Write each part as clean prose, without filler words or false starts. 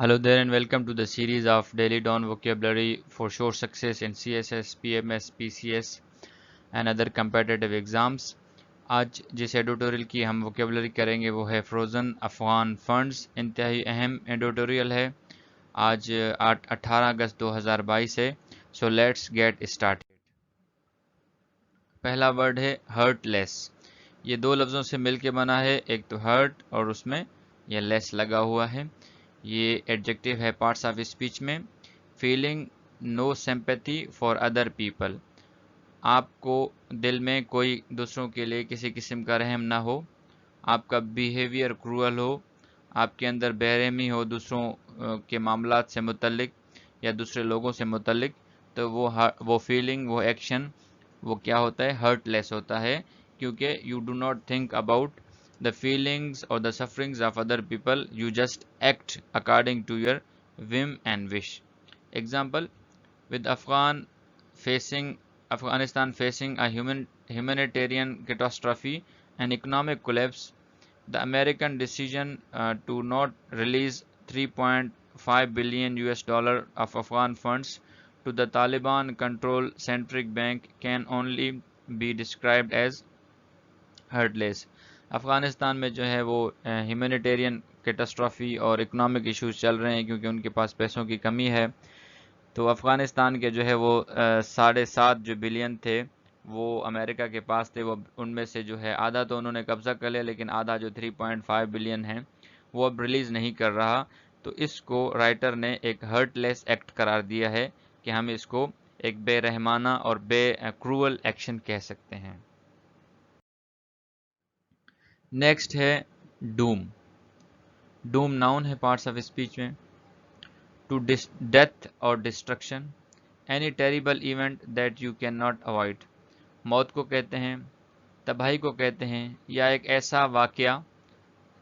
Hello there and welcome to the series of Daily Dawn Vocabulary for Sure Success in CSS, PMS, PCS and other competitive exams. आज जिस editorial की हम vocabulary करेंगे वो है frozen Afghan funds. इंतहाई अहम एडिटोरियल है। आज 18 अगस्त 2022 है। So let's get started. पहला वर्ड है हर्टलेस। ये दो लफ्ज़ों से मिलके बना है, एक तो हर्ट और उसमें यह लेस लगा हुआ है। ये एडजेक्टिव है पार्ट्स ऑफ स्पीच में। Feeling no sympathy for other people, आपको दिल में कोई दूसरों के लिए किसी किस्म का रहम ना हो, आपका बिहेवियर क्रूअल हो, आपके अंदर बेरहमी हो दूसरों के मामलात से मुतल्लिक या दूसरे लोगों से मुतल्लिक, तो वो फीलिंग, वो एक्शन, वो क्या होता है, हर्टलेस होता है, क्योंकि you do not think about the feelings or the sufferings of other people, you just act according to your whim and wish. Example, with Afghanistan facing a humanitarian catastrophe and economic collapse, the American decision to not release 3.5 billion US dollar of Afghan funds to the Taliban controlled centric bank can only be described as heartless. Afghanistan में जो है वो humanitarian catastrophe और economic issues चल रहे हैं क्योंकि उनके पास पैसों की कमी है। तो अफ़गानिस्तान के जो है वो 7.5 जो बिलियन थे वो अमेरिका के पास थे। वो उनमें से जो है आधा तो उन्होंने कब्जा कर लिया, लेकिन आधा जो 3.5 बिलियन है वो अब रिलीज़ नहीं कर रहा। तो इसको राइटर ने एक हर्टलेस एक्ट करार दिया है कि हम इसको एक बेरहमाना और क्रूअल एक्शन कह सकते हैं। नेक्स्ट है डूम। डूम नाउन है पार्ट्स ऑफ स्पीच में। टू डेथ और destruction, any terrible event that you can not avoid, मौत को कहते हैं, तबाही को कहते हैं, या एक ऐसा वाकया,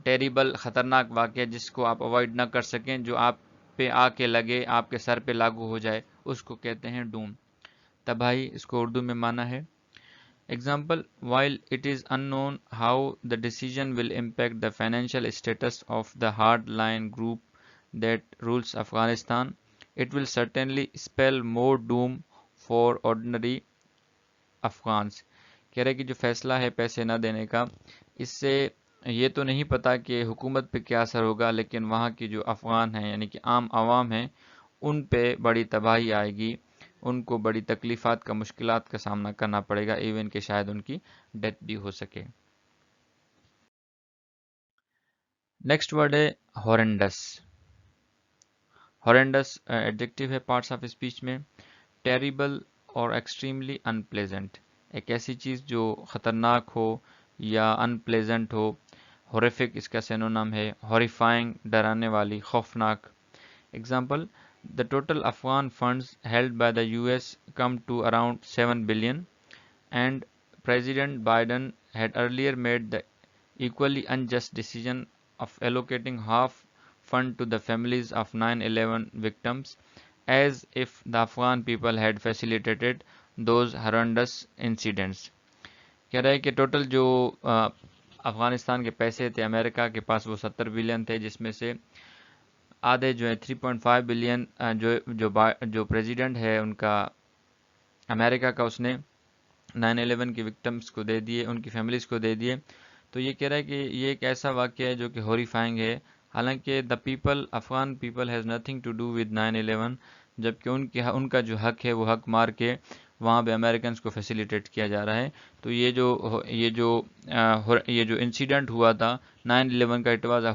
टेरिबल खतरनाक वाकया जिसको आप अवॉइड ना कर सकें, जो आप पे आके लगे, आपके सर पे लागू हो जाए, उसको कहते हैं डूम। तबाही इसको उर्दू में माना है। Example, while it is unknown how the decision will impact the financial status of the hardline group that rules Afghanistan, it will certainly spell more doom for ordinary Afghans. कह रहे कि जो फैसला है पैसे न देने का, इससे ये तो नहीं पता कि हुकूमत पे क्या असर होगा, लेकिन वहाँ की जो अफगान हैं यानी कि आम आवाम हैं उन पे बड़ी तबाही आएगी, उनको बड़ी तकलीफ़ात का, मुश्किलात का सामना करना पड़ेगा, इवन कि शायद उनकी डेथ भी हो सके। नेक्स्ट वर्ड है हॉरेंडस। हॉरेंडस एडजेक्टिव है पार्ट्स ऑफ स्पीच में। टेरिबल और एक्सट्रीमली अनप्लेजेंट, एक ऐसी चीज़ जो ख़तरनाक हो या अनप्लेजेंट हो। हॉरिफिक इसका सिनोनिम है। हॉरिफाइंग डराने वाली, खौफनाक। Example, the total Afghan funds held by the US come to around 7 billion, and President Biden had earlier made the equally unjust decision of allocating half fund to the families of 9/11 victims, as if the Afghan people had facilitated those horrendous incidents. कह रहा है कि total जो अफगानिस्तान के पैसे थे America के पास वो 70 बिलियन थे, जिसमें से आधे जो है 3.5 बिलियन जो प्रेसिडेंट है उनका अमेरिका का, उसने 9/11 के विक्टिम्स को दे दिए, उनकी फैमिलीज को दे दिए। तो ये कह रहा है कि ये एक ऐसा वाक़या है जो कि हॉरिफाइंग है। हालांकि Afghan people has nothing to do with 9/11, जबकि उनका जो हक है वो हक मार के वहाँ पे अमेरिकन को फैसिलिटेट किया जा रहा है। तो ये जो इंसिडेंट हुआ था 9/11 का, it was a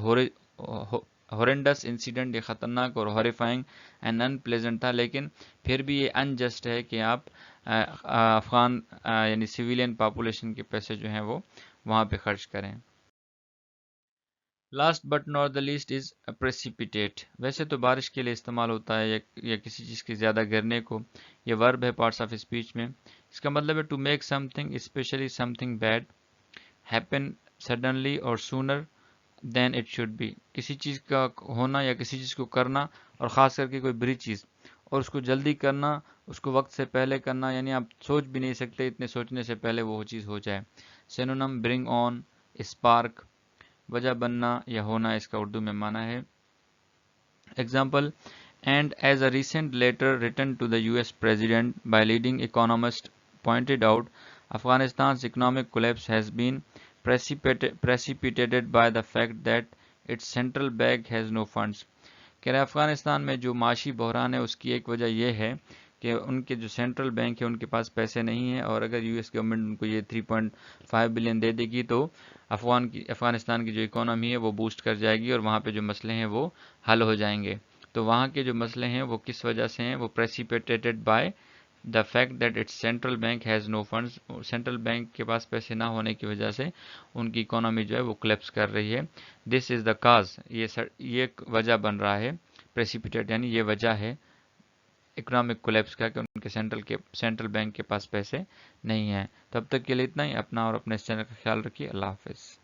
horrendous incident, ये ख़तरनाक और हॉरिफाइंग एंड अनप्लेजेंट था, लेकिन फिर भी ये अनजस्ट है कि आप अफगान यानी सिविलियन पॉपुलेशन के पैसे जो हैं वो वहाँ पे खर्च करें। Last but not the least is precipitate. वैसे तो बारिश के लिए इस्तेमाल होता है या किसी चीज़ के ज़्यादा गिरने को। ये वर्ब है पार्ट्स ऑफ स्पीच में। इसका मतलब है to make something, specially something bad, happen suddenly और sooner than it should be. किसी चीज़ का होना या किसी चीज़ को करना, और ख़ास करके कोई बुरी चीज़, और उसको जल्दी करना, उसको वक्त से पहले करना, यानी आप सोच भी नहीं सकते इतने सोचने से पहले वो चीज़ हो जाए। सिनोनिम ब्रिंग ऑन, स्पार्क, वजह बनना या होना इसका उर्दू में माना है। Example, and as a recent letter written to the US President by leading economists pointed out, Afghanistan's economic collapse has been precipitated by the fact that its central bank has no funds. कह रहे अफगानिस्तान में जो माशी बहरान है उसकी एक वजह यह है कि उनके जो सेंट्रल बैंक है उनके पास पैसे नहीं है, और अगर यूएस गवर्नमेंट उनको ये 3.5 बिलियन दे देगी तो अफगानिस्तान की जो इकोनॉमी है वो बूस्ट कर जाएगी और वहाँ पे जो मसले हैं वो हल हो जाएंगे। तो वहाँ के जो मसले हैं वो किस वजह से हैं, वो precipitated by the fact that it's central bank has no funds. Central bank के पास पैसे ना होने की वजह से उनकी इकोनॉमी जो है वो क्लैप्स कर रही है। दिस इज़ द काज, ये वजह बन रहा है, प्रेसिपिटेट यानी ये वजह है इकोनॉमिक कोलैप्स का कि उनके सेंट्रल बैंक के पास पैसे नहीं हैं। तब तक के लिए इतना ही। अपना और अपने इस चैनल का ख्याल रखिए। अल्लाह हाफिज़।